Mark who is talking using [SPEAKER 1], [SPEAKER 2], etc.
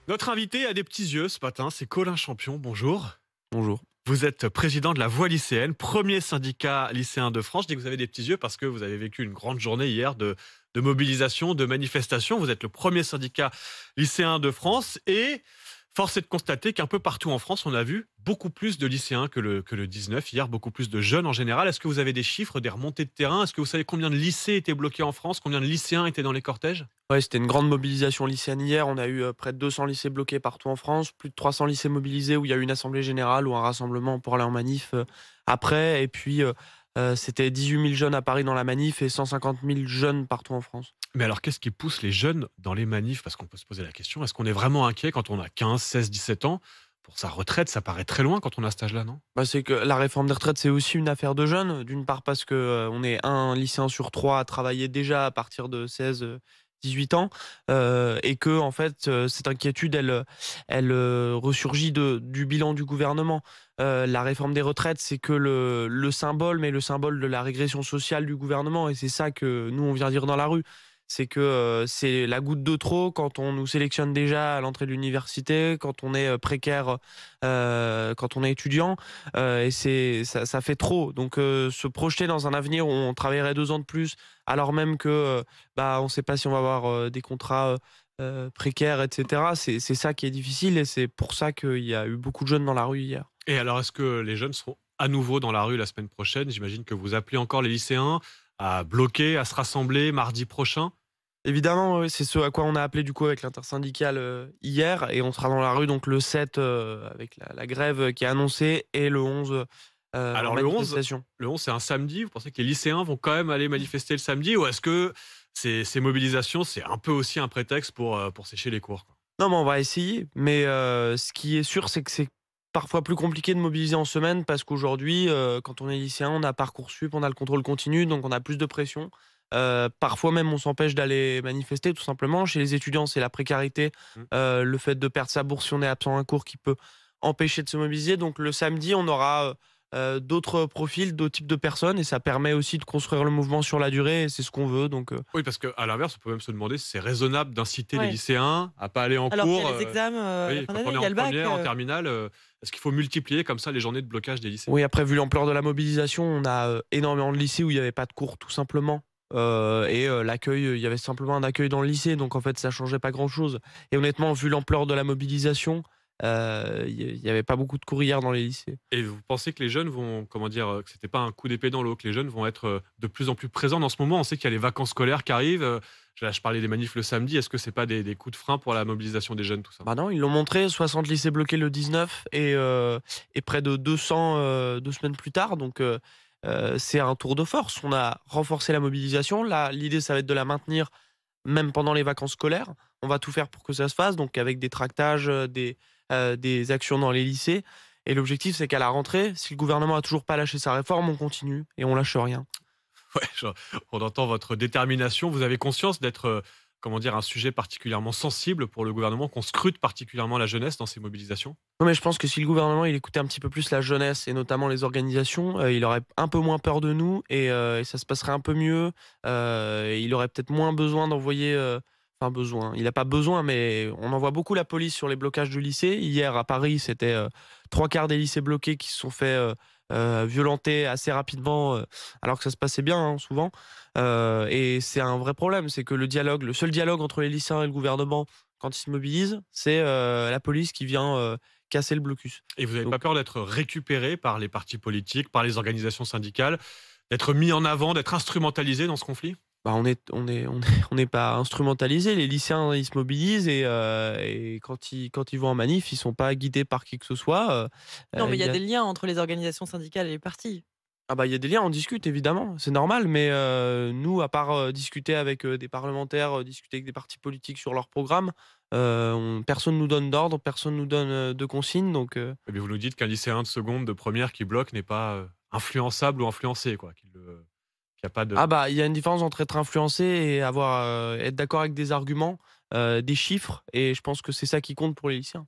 [SPEAKER 1] Notre invité a des petits yeux ce matin, c'est Colin Champion. Bonjour.
[SPEAKER 2] Bonjour.
[SPEAKER 1] Vous êtes président de la Voix lycéenne, premier syndicat lycéen de France. Je dis que vous avez des petits yeux parce que vous avez vécu une grande journée hier de mobilisation, de manifestation. Vous êtes le premier syndicat lycéen de France et force est de constater qu'un peu partout en France, on a vu beaucoup plus de lycéens que le 19 hier, beaucoup plus de jeunes en général. Est-ce que vous avez des chiffres, des remontées de terrain? Est-ce que vous savez combien de lycées étaient bloqués en France? Combien de lycéens étaient dans les cortèges?
[SPEAKER 2] Ouais, c'était une grande mobilisation lycéenne hier. On a eu près de 200 lycées bloqués partout en France, plus de 300 lycées mobilisés où il y a eu une assemblée générale ou un rassemblement pour aller en manif après. Et puis, c'était 18 000 jeunes à Paris dans la manif et 150 000 jeunes partout en France.
[SPEAKER 1] Mais alors, qu'est-ce qui pousse les jeunes dans les manifs? Parce qu'on peut se poser la question, est-ce qu'on est vraiment inquiet quand on a 15, 16, 17 ans? Pour sa retraite, ça paraît très loin quand on a cet âge-là, non?
[SPEAKER 2] Bah, c'est que la réforme des retraites, c'est aussi une affaire de jeunes. D'une part parce que on est un lycéen sur trois à travailler déjà à partir de 16, 18 ans, et que en fait, cette inquiétude, elle ressurgit du bilan du gouvernement. La réforme des retraites, c'est que le symbole, mais le symbole de la régression sociale du gouvernement, et c'est ça que nous on vient dire dans la rue. C'est que c'est la goutte de trop quand on nous sélectionne déjà à l'entrée de l'université, quand on est précaire, quand on est étudiant, et ça fait trop. Donc se projeter dans un avenir où on travaillerait 2 ans de plus, alors même que, on ne sait pas si on va avoir, des contrats, précaires et cetera. C'est ça qui est difficile et c'est pour ça qu'il y a eu beaucoup de jeunes dans la rue hier.
[SPEAKER 1] Et alors, est-ce que les jeunes seront à nouveau dans la rue la semaine prochaine? J'imagine que vous appelez encore les lycéens à bloquer, à se rassembler mardi prochain.
[SPEAKER 2] Évidemment, oui, c'est ce à quoi on a appelé du coup avec l'intersyndicale, hier, et on sera dans la rue donc le 7, avec la grève qui est annoncée, et le 11, en
[SPEAKER 1] Alors
[SPEAKER 2] manifestation.
[SPEAKER 1] le 11 c'est un samedi. Vous pensez que les lycéens vont quand même aller manifester le samedi? Ou est-ce que ces mobilisations, c'est un peu aussi un prétexte pour sécher les cours, quoi?
[SPEAKER 2] Non, mais on va essayer, mais ce qui est sûr, c'est que c'est parfois plus compliqué de mobiliser en semaine parce qu'aujourd'hui, quand on est lycéen, on a Parcoursup, on a le contrôle continu, donc on a plus de pression. Parfois même, on s'empêche d'aller manifester tout simplement. Chez les étudiants, c'est la précarité,
[SPEAKER 1] Mmh.
[SPEAKER 2] le fait de perdre sa bourse si on est absent à un cours qui peut empêcher de se mobiliser. Donc le samedi, on aura, d'autres profils, d'autres types de personnes, et ça permet aussi de construire le mouvement sur la durée, et c'est ce qu'on veut donc.
[SPEAKER 1] Oui, parce qu'à l'inverse, on peut même se demander si c'est raisonnable d'inciter les
[SPEAKER 3] Ouais.
[SPEAKER 1] lycéens à pas aller en
[SPEAKER 3] Alors qu'il y
[SPEAKER 1] cours,
[SPEAKER 3] a les examens, à la
[SPEAKER 1] oui,
[SPEAKER 3] fin
[SPEAKER 1] quand
[SPEAKER 3] d'année,
[SPEAKER 1] on est
[SPEAKER 3] il y
[SPEAKER 1] en
[SPEAKER 3] a le bac,
[SPEAKER 1] première, en terminale, est-ce qu'il faut multiplier comme ça les journées de blocage des lycées?
[SPEAKER 2] Oui, après, vu l'ampleur de la mobilisation, on a, énormément de lycées où il y avait pas de cours, tout simplement. L'accueil, il y avait simplement un accueil dans le lycée, donc en fait, ça changeait pas grand-chose. Et honnêtement, vu l'ampleur de la mobilisation, il y avait pas beaucoup de cours hier dans les lycées.
[SPEAKER 1] Et vous pensez que les jeunes vont, comment dire, que c'était pas un coup d'épée dans l'eau, que les jeunes vont être de plus en plus présents dans ce moment? On sait qu'il y a les vacances scolaires qui arrivent. Je parlais des manifs le samedi. Est-ce que c'est pas des coups de frein pour la mobilisation des jeunes, tout ça?
[SPEAKER 2] Bah non, ils l'ont montré, 60 lycées bloqués le 19, et près de 200, 2 semaines plus tard, donc c'est un tour de force. On a renforcé la mobilisation. Là, l'idée, ça va être de la maintenir même pendant les vacances scolaires. On va tout faire pour que ça se fasse, donc avec des tractages, des actions dans les lycées, et l'objectif, c'est qu'à la rentrée, si le gouvernement a toujours pas lâché sa réforme, on continue et on lâche rien.
[SPEAKER 1] Ouais, on entend votre détermination. Vous avez conscience d'être, comment dire, un sujet particulièrement sensible pour le gouvernement, qu'on scrute particulièrement la jeunesse dans ces mobilisations?
[SPEAKER 2] Non, mais je pense que si le gouvernement, il écoutait un petit peu plus la jeunesse et notamment les organisations, il aurait un peu moins peur de nous, et ça se passerait un peu mieux. Et il aurait peut-être moins besoin d'envoyer, enfin besoin, il a pas besoin, mais on envoie beaucoup la police sur les blocages du lycée. Hier à Paris, c'était, 3/4 des lycées bloqués qui se sont fait, violenter assez rapidement, alors que ça se passait bien, hein, souvent. Et c'est un vrai problème, c'est que le seul dialogue entre les lycéens et le gouvernement quand ils se mobilisent, c'est, la police qui vient, casser le blocus.
[SPEAKER 1] Et vous n'avez
[SPEAKER 2] Donc,
[SPEAKER 1] pas peur d'être récupéré par les partis politiques, par les organisations syndicales, d'être mis en avant, d'être instrumentalisé dans ce conflit?
[SPEAKER 2] on n'est pas instrumentalisés. Les lycéens, ils se mobilisent, et quand ils vont en manif, ils sont pas guidés par qui que ce soit.
[SPEAKER 3] Non, mais il
[SPEAKER 2] Il
[SPEAKER 3] y a
[SPEAKER 2] y a
[SPEAKER 3] des liens entre les organisations syndicales et les partis.
[SPEAKER 2] Ah bah, il y a des liens, on discute évidemment, c'est normal, mais nous, à part, discuter avec, des parlementaires, discuter avec des partis politiques sur leur programme, personne nous donne d'ordre, personne nous donne, de consignes, donc.
[SPEAKER 1] Eh bien, vous nous dites qu'un lycéen de seconde, de première qui bloque n'est pas influençable ou influencé, quoi, qu'il n'y a pas de...
[SPEAKER 2] Ah bah, il y a une différence entre être influencé et être d'accord avec des arguments, des chiffres, et je pense que c'est ça qui compte pour les lycéens.